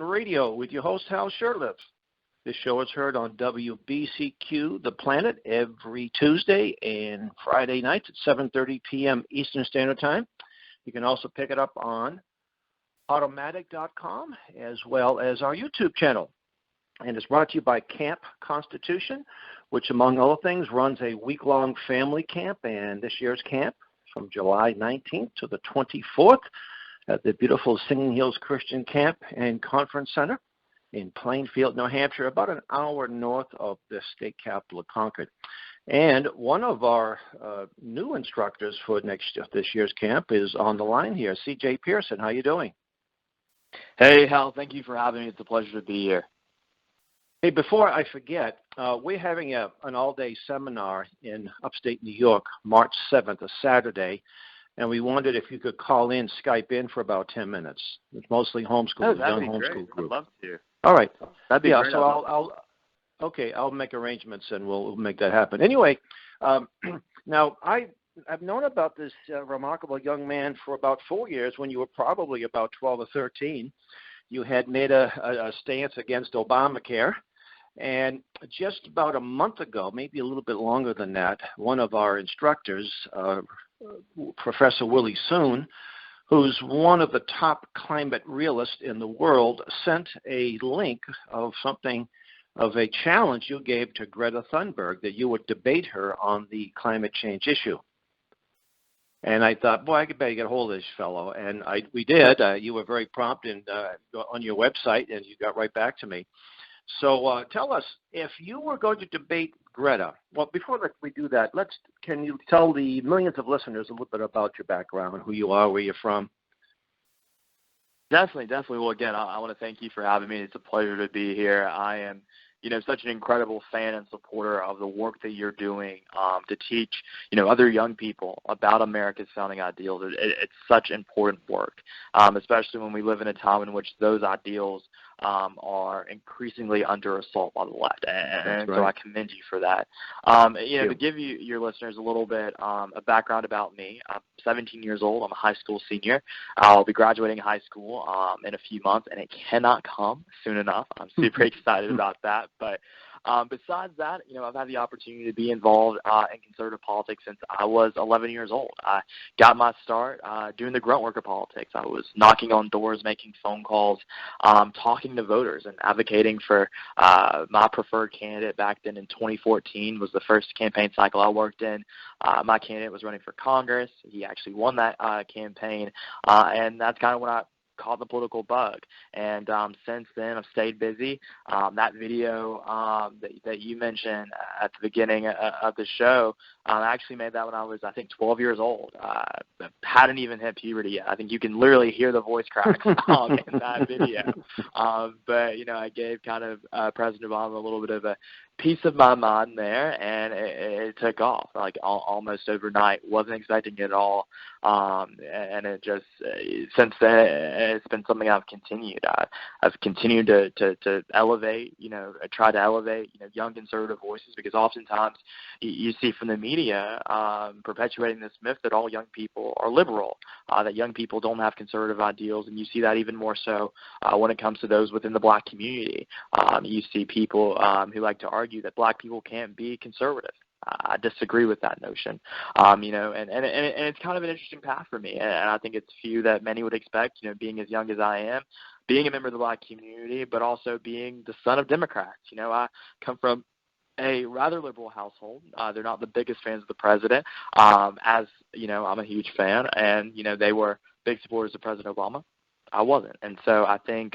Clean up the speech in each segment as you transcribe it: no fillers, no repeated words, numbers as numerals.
Radio with your host, Hal Shurtleff. This show is heard on WBCQ The Planet every Tuesday and Friday nights at 7:30 p.m. Eastern Standard Time. You can also pick it up on automatic.com as well as our YouTube channel. And it's brought to you by Camp Constitution, which, among other things, runs a week-long family camp. And this year's camp from July 19th to the 24th at the beautiful Singing Hills Christian Camp and Conference Center in Plainfield, New Hampshire, about an hour north of the state capital of Concord. And one of our new instructors for this year's camp is on the line here, CJ Pearson. How you doing? Hey, Hal. Thank you for having me. It's a pleasure to be here. Hey, before I forget, we're having an all-day seminar in upstate New York, March 7th, a Saturday, and we wondered if you could call in, Skype in for about 10 minutes. It's mostly homeschool, young homeschool group. I'd love to. All right. That'd be great. So I'll make arrangements and we'll make that happen. Anyway, now I've known about this remarkable young man for about 4 years. When you were probably about 12 or 13, you had made a stance against Obamacare. And just about a month ago, maybe a little bit longer than that, one of our instructors, Professor Willie Soon, who's one of the top climate realists in the world, sent a link of something of a challenge you gave to Greta Thunberg, that you would debate her on the climate change issue. And I thought, boy, I better get a hold of this fellow. And we did. You were very prompt on your website, and you got right back to me. So tell us, if you were going to debate Greta, well, before we do that, can you tell the millions of listeners a little bit about your background, who you are, where you're from? Definitely. Well, again, I want to thank you for having me. It's a pleasure to be here. I am, such an incredible fan and supporter of the work that you're doing to teach, other young people about America's founding ideals. It's such important work, especially when we live in a time in which those ideals are increasingly under assault by the left, and right. So I commend you for that. To give your listeners a little bit of background about me, I'm 17 years old. I'm a high school senior. I'll be graduating high school in a few months, and it cannot come soon enough. I'm super excited about that. But besides that, I've had the opportunity to be involved in conservative politics since I was 11 years old. I got my start doing the grunt work of politics. I was knocking on doors, making phone calls, talking to voters, and advocating for my preferred candidate back then in 2014 was the first campaign cycle I worked in. My candidate was running for Congress. He actually won that campaign, and that's kind of when I caught the political bug. And since then, I've stayed busy. That video that you mentioned at the beginning of the show, I actually made that when I was, 12 years old. Hadn't even hit puberty yet. I think you can literally hear the voice cracks in that video. But, I gave kind of President Obama a little bit of a piece of my mind there, and it took off like almost overnight. Wasn't expecting it at all, and it just since then it's been something I've continued. I've continued to elevate, try to elevate, young conservative voices, because oftentimes you see from the media perpetuating this myth that all young people are liberal, that young people don't have conservative ideals, and you see that even more so when it comes to those within the black community. You see people who like to argue that black people can't be conservative. I disagree with that notion, and it's kind of an interesting path for me, and I think it's few that many would expect, being as young as I am, being a member of the black community, but also being the son of Democrats. I come from a rather liberal household. They're not the biggest fans of the president, as I'm a huge fan, and they were big supporters of President Obama. I wasn't, and so I think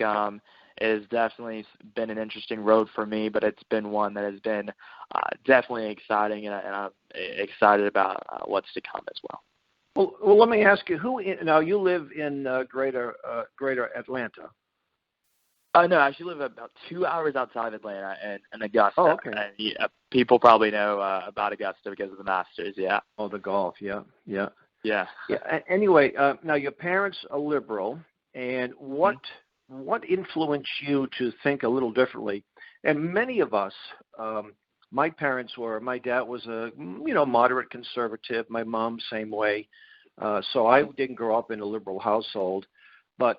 it has definitely been an interesting road for me, but it's been one that has been definitely exciting, and I'm excited about what's to come as well. Well, let me ask you, now you live in greater Atlanta. No, I actually live about 2 hours outside of Atlanta in Augusta. Oh, okay. And, people probably know about Augusta because of the Masters, yeah. Oh, the golf, yeah. Yeah. Anyway, now your parents are liberal, and what influenced you to think a little differently? And many of us, my dad was a moderate conservative. My mom, same way. So I didn't grow up in a liberal household. But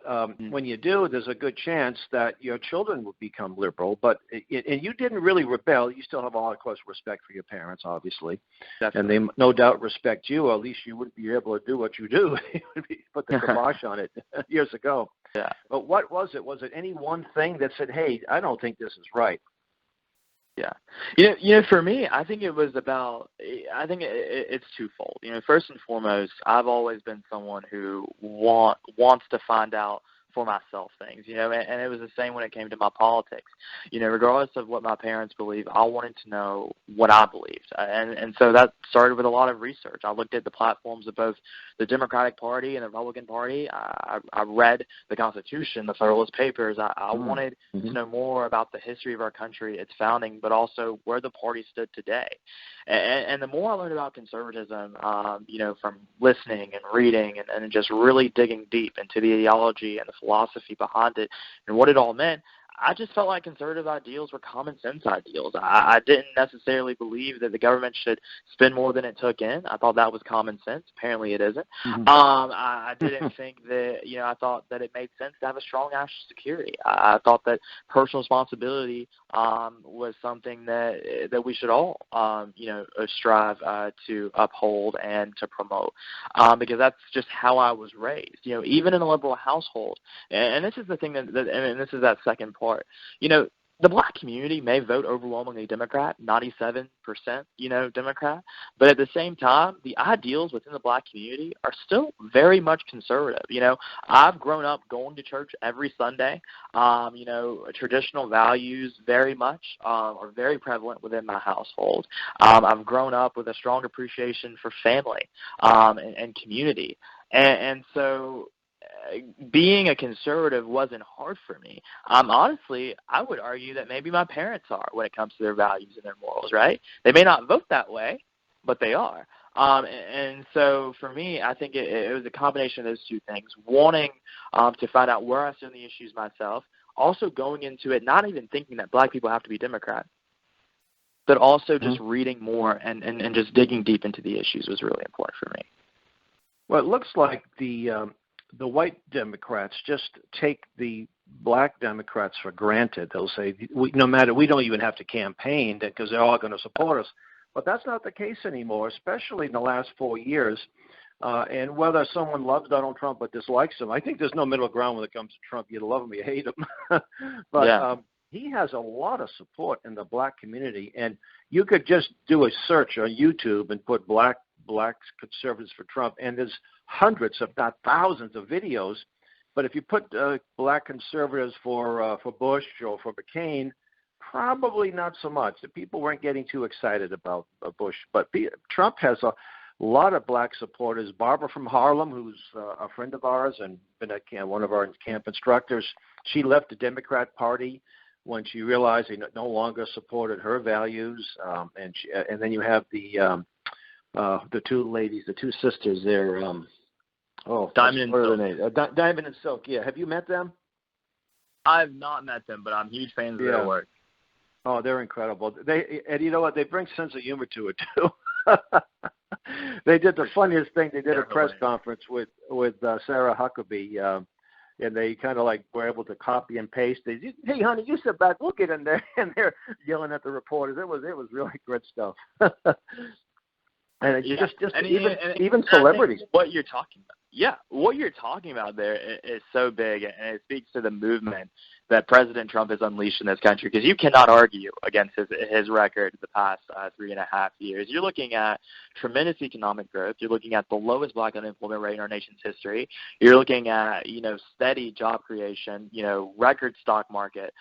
when you do, there's a good chance that your children will become liberal. But and you didn't really rebel. You still have a lot of close respect for your parents, obviously. Definitely. And they no doubt respect you, or at least you wouldn't be able to do what you do. Put the kibosh on it years ago. Yeah. But what was it? Was it any one thing that said, hey, I don't think this is right? Yeah. You know, for me, I think it was about, I think it's twofold. You know, first and foremost, I've always been someone who wants to find out for myself things, you know, and it was the same when it came to my politics. You know, regardless of what my parents believe, I wanted to know what I believed. And so that started with a lot of research. I looked at the platforms of both the Democratic Party and the Republican Party. I read the Constitution, the Federalist Papers. I wanted to know more about the history of our country, its founding, but also where the party stood today. And the more I learned about conservatism, you know, from listening and reading and just really digging deep into the ideology and the philosophy behind it and what it all meant, I just felt like conservative ideals were common sense ideals. I didn't necessarily believe that the government should spend more than it took in. I thought that was common sense. Apparently it isn't. I didn't think that, you know, I thought that it made sense to have a strong national security. I thought that personal responsibility was something that we should all, you know, strive to uphold and to promote, because that's just how I was raised. You know, even in a liberal household, and this is the thing and this is that second part. You know, the black community may vote overwhelmingly Democrat, 97%, you know, Democrat, but at the same time, the ideals within the black community are still very much conservative. You know, I've grown up going to church every Sunday. You know, traditional values very much are very prevalent within my household. I've grown up with a strong appreciation for family and community, and so being a conservative wasn't hard for me. Honestly, I would argue that maybe my parents are when it comes to their values and their morals, right? They may not vote that way, but they are. And so for me, I think it was a combination of those two things, wanting to find out where I stood on the issues myself, also going into it not even thinking that black people have to be Democrat, but also just reading more and just digging deep into the issues was really important for me. Well, it looks like the white Democrats just take the black Democrats for granted. They'll say, we don't even have to campaign because they're all going to support us. But that's not the case anymore, especially in the last 4 years. And whether someone loves Donald Trump or dislikes him, I think there's no middle ground when it comes to Trump. You love him, you hate him. But he has a lot of support in the black community. And you could just do a search on YouTube and put black conservatives for Trump, and there's hundreds, if not thousands, of videos. But if you put black conservatives for Bush or for McCain, probably not so much. The people weren't getting too excited about Bush. But Trump has a lot of black supporters. Barbara from Harlem, who's a friend of ours and been one of our camp instructors, she left the Democrat Party when she realized they no longer supported her values. And then you have the two ladies, the two sisters there. Diamond and Silk. Diamond and Silk, yeah. Have you met them? I've not met them, but I'm huge fans of their work. Oh, they're incredible. And you know what? They bring sense of humor to it, too. They did the funniest thing. They did a press conference with Sarah Huckabee, and they kind of like were able to copy and paste. Hey, honey, you sit back. We'll get in there. And they're yelling at the reporters. It was really good stuff. And even celebrities. What you're talking about. Yeah, what you're talking about there is so big, and it speaks to the movement that President Trump has unleashed in this country, because you cannot argue against his record the past 3.5 years. You're looking at tremendous economic growth. You're looking at the lowest black unemployment rate in our nation's history. You're looking at, you know, steady job creation, you know, record stock market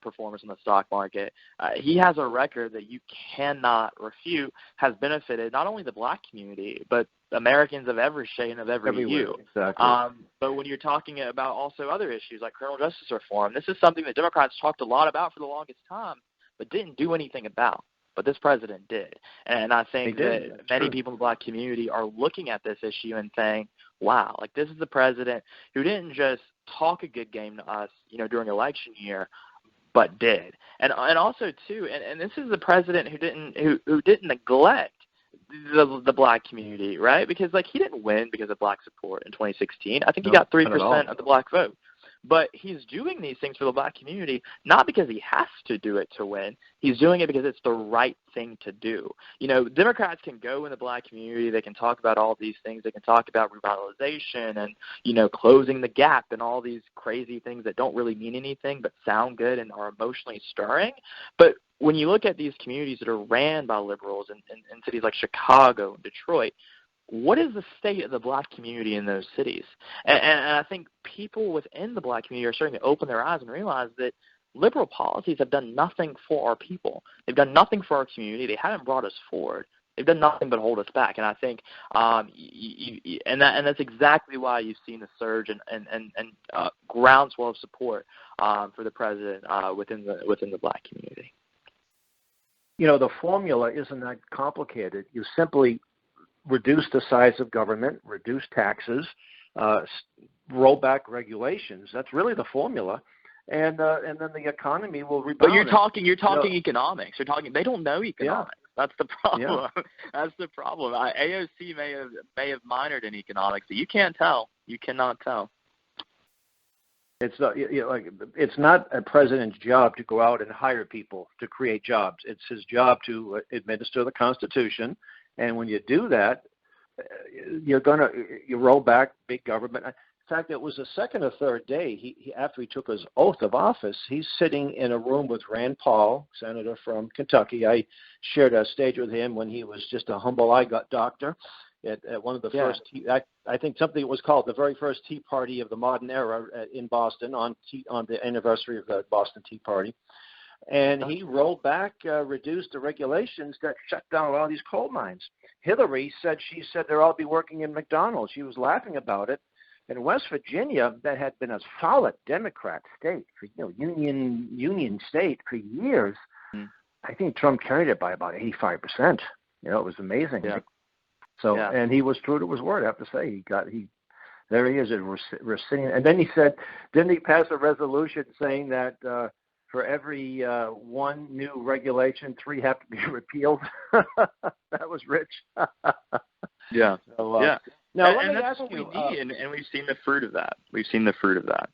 performance in the stock market. He has a record that you cannot refute, has benefited not only the black community, but Americans of every shade and of every hue. Exactly. But when you're talking about also other issues like criminal justice reform, this is something that Democrats talked a lot about for the longest time, but didn't do anything about. But this president did. And I think that many people in the black community are looking at this issue and saying, wow, like this is the president who didn't just talk a good game to us, you know, during election year, but did. And also too, and this is the president who didn't neglect the black community, right? Because, like, he didn't win because of black support in 2016. I think he No, got 3% of the black vote. But he's doing these things for the black community not because he has to do it to win. He's doing it because it's the right thing to do. You know, Democrats can go in the black community. They can talk about all these things. They can talk about revitalization and, you know, closing the gap and all these crazy things that don't really mean anything but sound good and are emotionally stirring. But when you look at these communities that are ran by liberals in cities like Chicago and Detroit, what is the state of the black community in those cities? And I think people within the black community are starting to open their eyes and realize that liberal policies have done nothing for our people. They've done nothing for our community. They haven't brought us forward. They've done nothing but hold us back. And I think, and that's exactly why you've seen a surge and groundswell of support for the president within the black community. You know, the formula isn't that complicated. You simply reduce the size of government, reduce taxes, roll back regulations. That's really the formula, and then the economy will rebound. But you're talking economics. They don't know economics. Yeah. That's the problem. Yeah. That's the problem. AOC may have minored in economics, but you can't tell. You cannot tell. It's not, it's not a president's job to go out and hire people to create jobs. It's his job to administer the Constitution. And when you do that, you roll back big government. In fact, it was the second or third day he after he took his oath of office, he's sitting in a room with Rand Paul, senator from Kentucky. I shared a stage with him when he was just a humble eye doctor at one of the first. I think something was called the very first Tea Party of the modern era in Boston on the anniversary of the Boston Tea Party. And he rolled back, reduced the regulations that shut down all these coal mines. Hillary said they'll all be working in McDonald's. She was laughing about it. In West Virginia, that had been a solid Democrat state, union state for years. I think Trump carried it by about 85%. You know, it was amazing. Yeah. So, and he was true to his word. I have to say, there he is. We're sitting, and then he said, didn't he pass a resolution saying that for every one new regulation, 3 have to be repealed? That was rich. Yeah. So, yeah. Now, and that's what we need, and we've seen the fruit of that.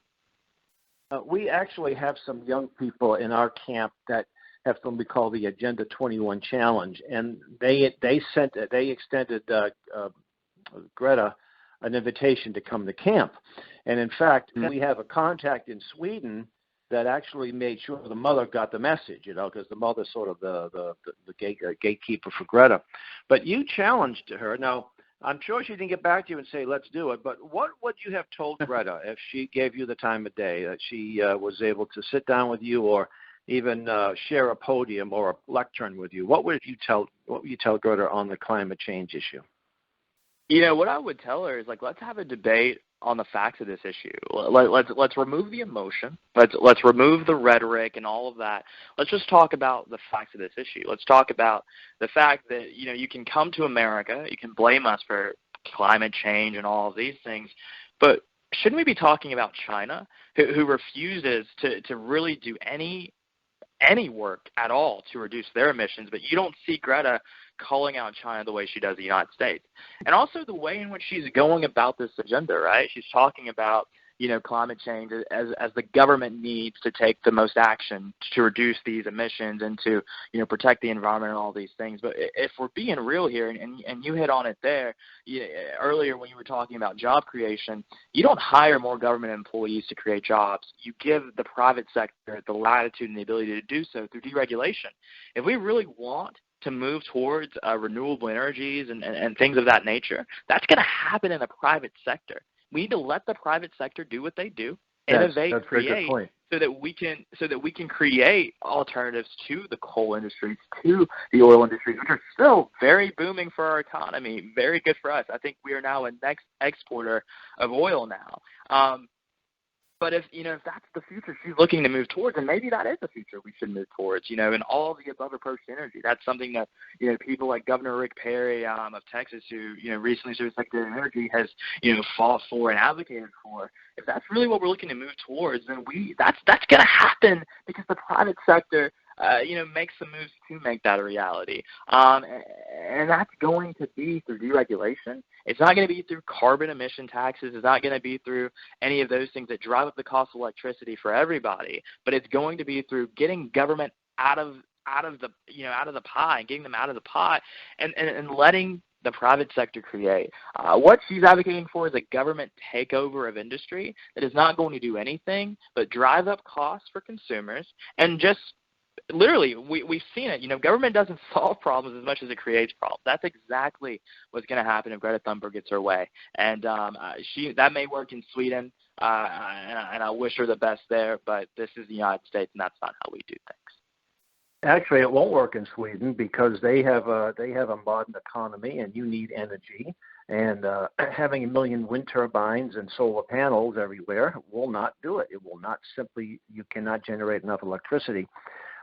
We actually have some young people in our camp that have something we call the Agenda 21 Challenge, and they extended Greta an invitation to come to camp. And in fact, we have a contact in Sweden that actually made sure the mother got the message, because the mother's sort of the gatekeeper for Greta. But you challenged her. Now, I'm sure she didn't get back to you and say, let's do it, but what would you have told Greta if she gave you the time of day, that she was able to sit down with you or even share a podium or a lectern with you? What would you tell Greta on the climate change issue? What I would tell her is, let's have a debate on the facts of this issue. Let's remove the emotion. Let's remove the rhetoric and all of that. Let's just talk about the facts of this issue. Let's talk about the fact that, you can come to America, you can blame us for climate change and all of these things, but shouldn't we be talking about China, who refuses to really do any work at all to reduce their emissions, but you don't see Greta calling out China the way she does the United States. And also the way in which she's going about this agenda, right? She's talking about, climate change as the government needs to take the most action to reduce these emissions and to, protect the environment and all these things. But if we're being real here, and you hit on it there, earlier when you were talking about job creation, you don't hire more government employees to create jobs. You give the private sector the latitude and the ability to do so through deregulation. If we really want to move towards renewable energies and things of that nature, that's going to happen in the private sector. We need to let the private sector do what they do, innovate, create, so that we can create alternatives to the coal industries, to the oil industries, which are still very booming for our economy, very good for us. I think we are now a next exporter of oil now. But if that's the future she's looking to move towards, and maybe that is the future we should move towards, and all the above approach to energy. That's something that, people like Governor Rick Perry of Texas, who, recently served Secretary of Energy, has, fought for and advocated for. If that's really what we're looking to move towards, then that's going to happen because the private sector make some moves to make that a reality. And that's going to be through deregulation. It's not going to be through carbon emission taxes. It's not going to be through any of those things that drive up the cost of electricity for everybody. But it's going to be through getting government out of the pie and getting them out of the pot and letting the private sector create. What she's advocating for is a government takeover of industry that is not going to do anything but drive up costs for consumers and just literally, we've seen it. Government doesn't solve problems as much as it creates problems. That's exactly what's going to happen if Greta Thunberg gets her way. And that may work in Sweden, and I wish her the best there, but this is the United States, and that's not how we do things. Actually, it won't work in Sweden because they have a modern economy, and you need energy. And having 1 million wind turbines and solar panels everywhere will not do it. It will not simply. You cannot generate enough electricity.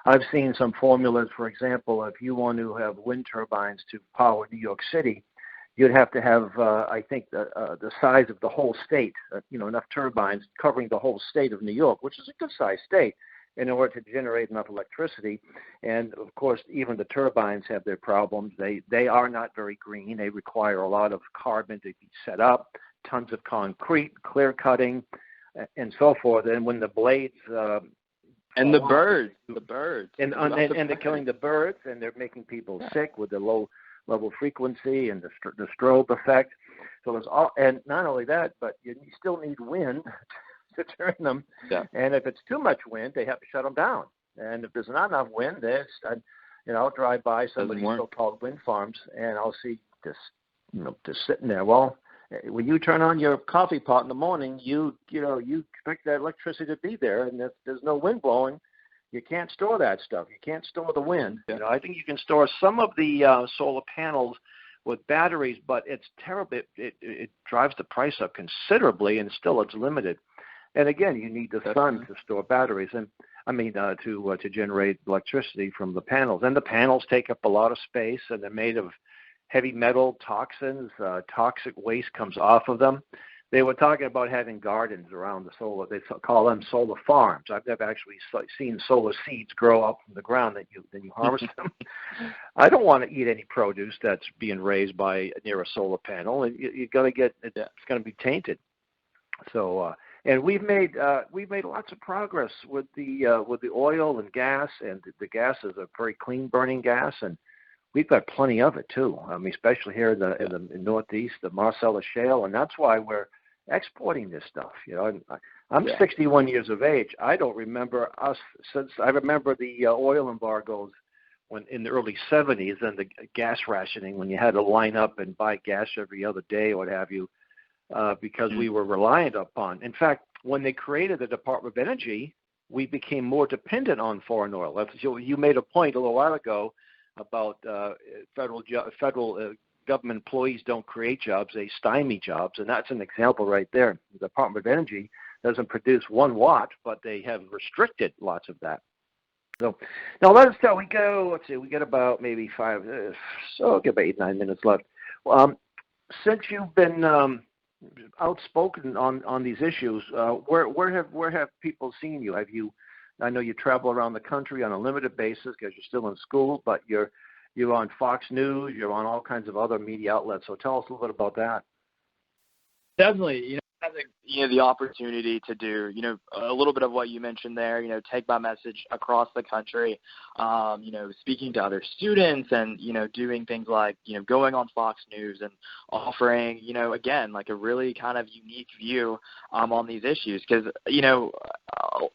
I've seen some formulas. For example, if you want to have wind turbines to power New York City, you'd have to have, I think, the size of the whole state. Enough turbines covering the whole state of New York, which is a good-sized state, in order to generate enough electricity. And, of course, even the turbines have their problems. They are not very green. They require a lot of carbon to be set up, tons of concrete, clear cutting, and so forth. And when the blades and the birds. And they're killing the birds, and they're making people sick with the low-level frequency and the strobe effect. So there's and not only that, but you still need wind to turn them. Yeah. And if it's too much wind, they have to shut them down. And if there's not enough wind, I'll drive by some of these so-called wind farms, and I'll see just sitting there. Well, when you turn on your coffee pot in the morning, you expect that electricity to be there, and if there's no wind blowing, you can't store that stuff. You can't store the wind. Yeah. I think you can store some of the solar panels with batteries, but it's terrible. It drives the price up considerably, and still it's limited. And again, you need the sun to store batteries, and to generate electricity from the panels. And the panels take up a lot of space, and they're made of heavy metal toxins. Toxic waste comes off of them. They were talking about having gardens around the solar. They call them solar farms. I've never actually seen solar seeds grow up from the ground that you harvest them. I don't want to eat any produce that's being raised near a solar panel, and you're going to get it's going to be tainted. So. And we've made lots of progress with the oil and gas, and the gas is a very clean burning gas, and we've got plenty of it too. Especially here in the Northeast, the Marcellus Shale, and that's why we're exporting this stuff. I'm 61 years of age. I don't remember since I remember the oil embargoes when in the early 70s and the gas rationing when you had to line up and buy gas every other day or what have you. Because we were reliant upon. In fact, when they created the Department of Energy, we became more dependent on foreign oil. You made a point a little while ago about federal government employees don't create jobs, they stymie jobs, and that's an example right there. The Department of Energy doesn't produce 1 watt, but they have restricted lots of that. So now let's see, we get about maybe 5, get about 8-9 minutes left. Since you've been outspoken on these issues, where have people seen you? I know you travel around the country on a limited basis because you're still in school, but you're on Fox News, you're on all kinds of other media outlets. So tell us a little bit about that. Definitely, the opportunity to do, a little bit of what you mentioned there, take my message across the country, speaking to other students and, doing things like, going on Fox News and offering, again, like a really kind of unique view on these issues. Because,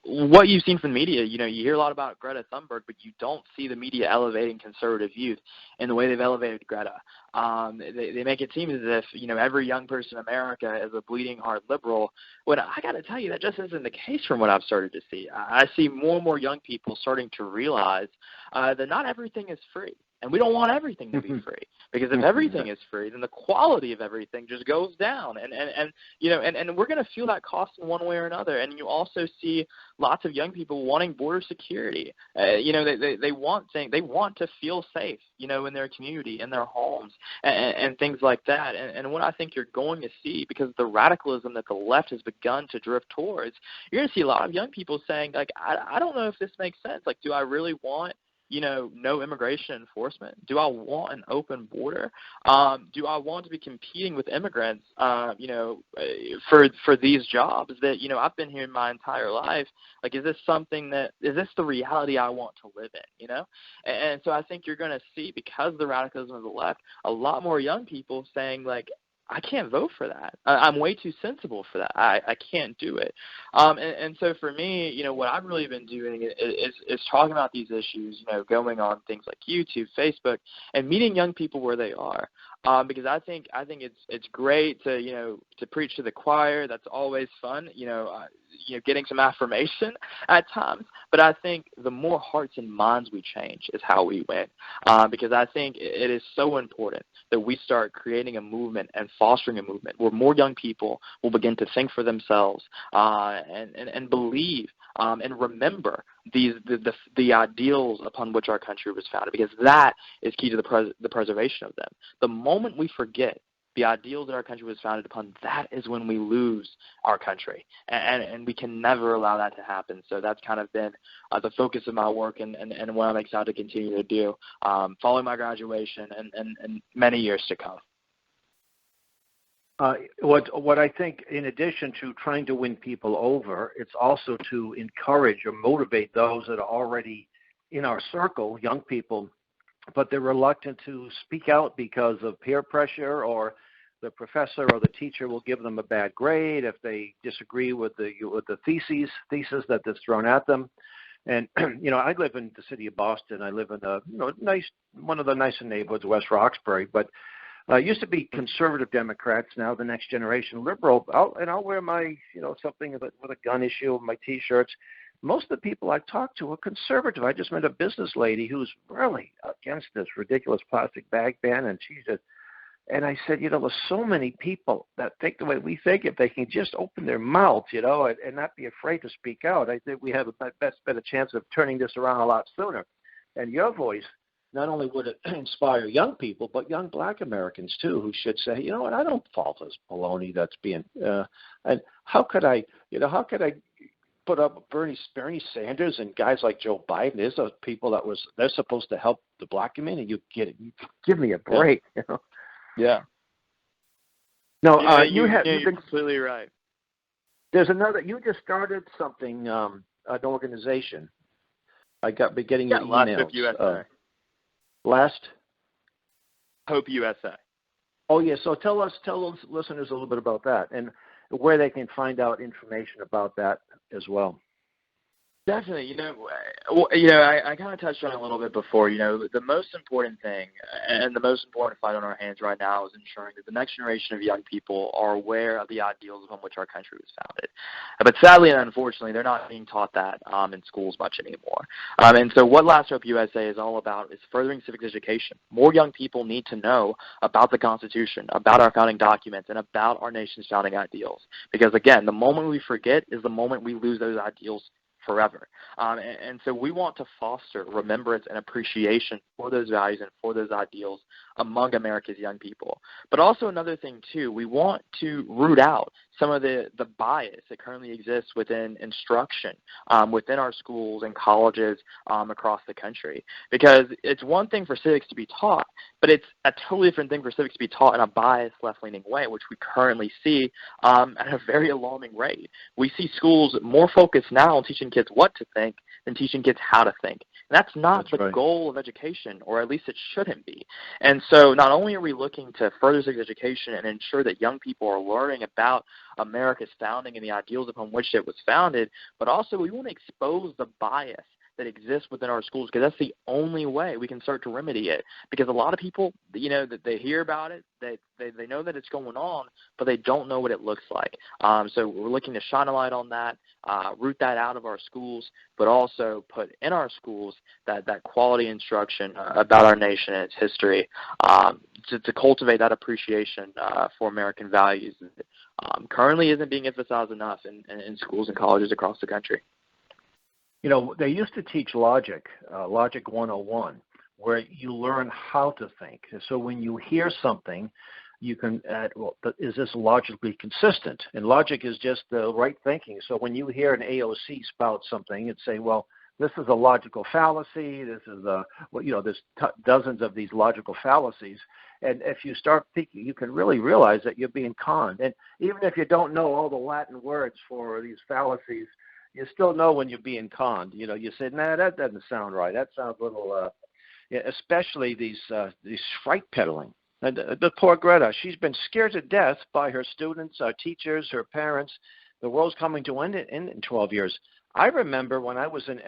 what you've seen from the media, you hear a lot about Greta Thunberg, but you don't see the media elevating conservative youth in the way they've elevated Greta. They make it seem as if, every young person in America is a bleeding heart liberal. When I got to tell you, that just isn't the case from what I've started to see. I see more and more young people starting to realize that not everything is free. And we don't want everything to be free, because if everything is free, then the quality of everything just goes down. And we're going to feel that cost in one way or another. And you also see lots of young people wanting border security. They want to feel safe, in their community, in their homes, and things like that. And what I think you're going to see, because of the radicalism that the left has begun to drift towards, you're going to see a lot of young people saying, like, I don't know if this makes sense. Like, do I really want no immigration enforcement? Do I want an open border? Do I want to be competing with immigrants, for these jobs that, I've been here my entire life? Like, is this the reality I want to live in, And so I think you're going to see, because of the radicalism of the left, a lot more young people saying, like, I can't vote for that. I'm way too sensible for that. I can't do it. And so for me, what I've really been doing is talking about these issues, going on things like YouTube, Facebook, and meeting young people where they are. Because I think it's great to preach to the choir. That's always fun. Getting some affirmation at times. But I think the more hearts and minds we change is how we win. Because I think it is so important that we start creating a movement and fostering a movement where more young people will begin to think for themselves and believe and remember the ideals upon which our country was founded, because that is key to the preservation of them. The moment we forget the ideals that our country was founded upon, that is when we lose our country, and we can never allow that to happen. So that's kind of been the focus of my work and what I'm excited to continue to do following my graduation and many years to come. What I think, in addition to trying to win people over, it's also to encourage or motivate those that are already in our circle, young people, but they're reluctant to speak out because of peer pressure, or the professor or the teacher will give them a bad grade if they disagree with the thesis that's thrown at them. And I live in the city of Boston. I live in one of the nicer neighborhoods, West Roxbury, but used to be conservative Democrats. Now the next generation liberal. I'll wear my something with a gun issue on my T-shirts. Most of the people I talk to are conservative. I just met a business lady who's really against this ridiculous plastic bag ban, and and I said, there's so many people that think the way we think. If they can just open their mouths, and not be afraid to speak out, I think we have a better chance of turning this around a lot sooner. And your voice, not only would it inspire young people, but young Black Americans too, who should say, you know what, I don't fall for this baloney that's being. And how could I put up Bernie Sanders and guys like Joe Biden? There's those people they're supposed to help the Black community. You get it. You give me a break. Yeah. No, you're completely right. There's another. You just started something, an organization. I got been getting your emails. Hope USA. Last Hope USA. Oh yeah. So tell those listeners a little bit about that and where they can find out information about that as well. Definitely. I kind of touched on it a little bit before. The most important thing and the most important fight on our hands right now is ensuring that the next generation of young people are aware of the ideals upon which our country was founded. But sadly and unfortunately, they're not being taught that in schools much anymore. And so what Last Hope USA is all about is furthering civics education. More young people need to know about the Constitution, about our founding documents, and about our nation's founding ideals. Because, again, the moment we forget is the moment we lose those ideals forever. And so we want to foster remembrance and appreciation for those values and for those ideals among America's young people. But also another thing, too, we want to root out some of the bias that currently exists within instruction within our schools and colleges across the country. Because it's one thing for civics to be taught, but it's a totally different thing for civics to be taught in a biased, left-leaning way, which we currently see at a very alarming rate. We see schools more focused now on teaching kids what to think than teaching kids how to think. And that's not the goal of education, or at least it shouldn't be. And so not only are we looking to further civics education and ensure that young people are learning about America's founding and the ideals upon which it was founded, but also we want to expose the bias that exists within our schools, because that's the only way we can start to remedy it. Because a lot of people, that they hear about it, they know that it's going on, but they don't know what it looks like. So we're looking to shine a light on that, root that out of our schools, but also put in our schools that quality instruction about our nation and its history, to cultivate that appreciation for American values that currently isn't being emphasized enough in schools and colleges across the country. They used to teach logic 101, where you learn how to think. So when you hear something, you can add, is this logically consistent? And logic is just the right thinking. So when you hear an AOC spout something, it's say, well, this is a logical fallacy. This is there's dozens of these logical fallacies. And if you start thinking, you can really realize that you're being conned. And even if you don't know all the Latin words for these fallacies, you still know when you're being conned. You say, nah, that doesn't sound right. That sounds a little, especially these fright peddling. And the poor Greta, she's been scared to death by her students, her teachers, her parents. The world's coming to end in 12 years. I remember when I was in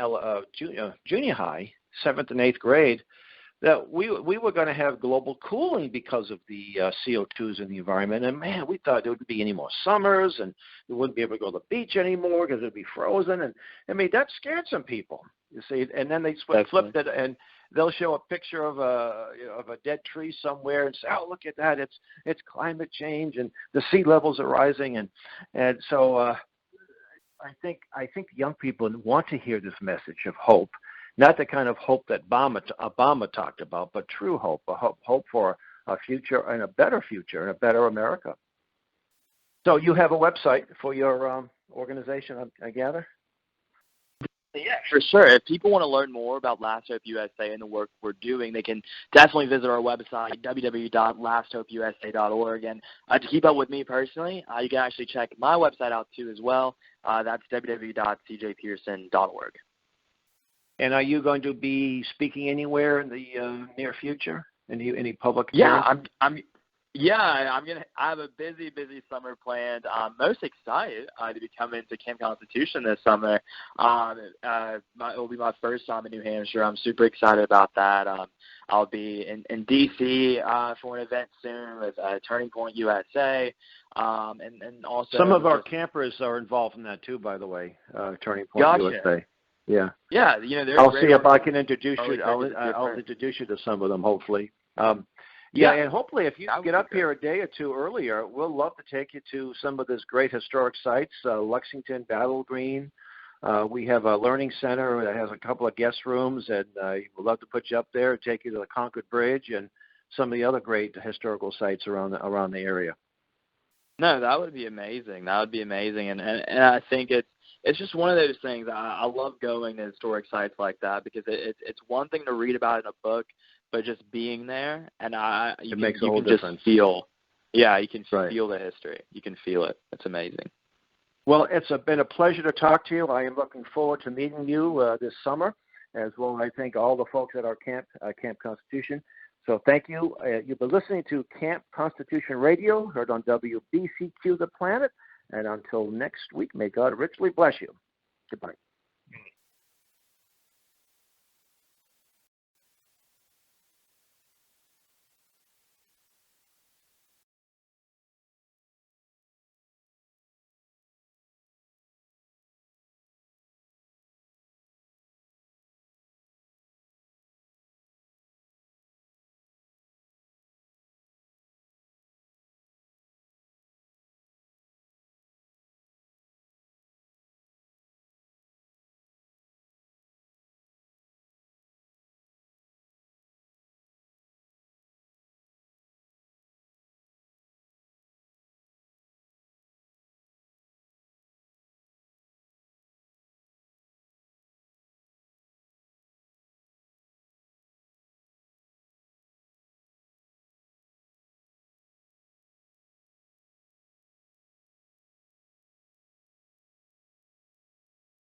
junior high, 7th and 8th grade, that we were going to have global cooling because of the CO2s in the environment. And, man, we thought there wouldn't be any more summers and we wouldn't be able to go to the beach anymore because it would be frozen. And, that scared some people, you see. And then they flipped it, and they'll show a picture of a dead tree somewhere and say, oh, look at that. It's climate change and the sea levels are rising. And so I think young people want to hear this message of hope. Not the kind of hope that Obama talked about, but true hope, hope for a future and a better future and a better America. So you have a website for your organization, I gather? Yeah, for sure. If people want to learn more about Last Hope USA and the work we're doing, they can definitely visit our website, www.lasthopeusa.org. And to keep up with me personally, you can actually check my website out too as well. That's www.cjpearson.org. And are you going to be speaking anywhere in the near future? Any public? Yeah, I have a busy summer planned. I'm most excited to be coming to Camp Constitution this summer. It will be my first time in New Hampshire. I'm super excited about that. I'll be in D.C. For an event soon with Turning Point USA, and also some of our campers are involved in that too. By the way, Turning Point USA. Yeah. Yeah, I'll see if I can introduce you. I'll introduce you to some of them, hopefully. And hopefully if you get up here a day or two earlier, we'll love to take you to some of these great historic sites, Lexington, Battle Green. We have a learning center that has a couple of guest rooms, and we'd love to put you up there and take you to the Concord Bridge and some of the other great historical sites around the area. No, that would be amazing. And I think it's just one of those things. I love going to historic sites like that because it's one thing to read about in a book, but just being there, and you can just feel the history. You can feel it. It's amazing. Well, it's been a pleasure to talk to you. I am looking forward to meeting you this summer, as well as I thank all the folks at our Camp Constitution. So thank you. You've been listening to Camp Constitution Radio, heard on WBCQ The Planet. And until next week, may God richly bless you. Goodbye.